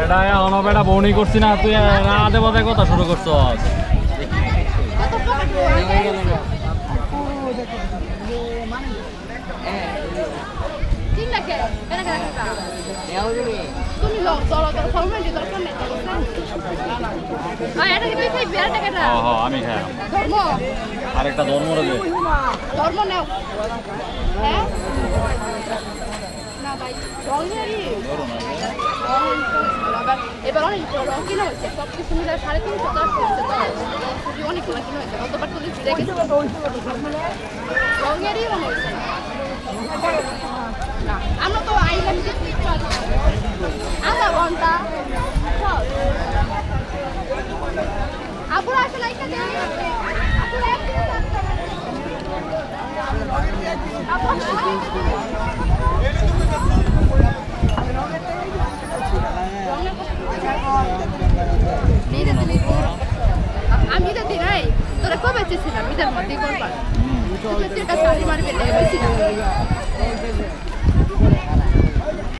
এটা এখন বেটা বউনি করছি না তুই রাতে বাদে কথা শুরু করছ আমি খাই আরেকটা ধর্ম রয়েছে ধর্ম নেও হ্যাঁ না ভাই এবার অনেক রং কিনা হয়েছে সব কিছু মিলে 350 অনেকগুলো কিনা হয়েছে গতবার তো ফিরে গেছে রঙেরই মনে হয়েছে না আমরা তো আইলাম আধা ঘন্টা আপুরা আসলে এখানে আপুরা আমি তো দিনাই তোরা কবে চেয়েছিলাম ঈদের মধ্যে করবার তুই একটা শাড়ি মারবে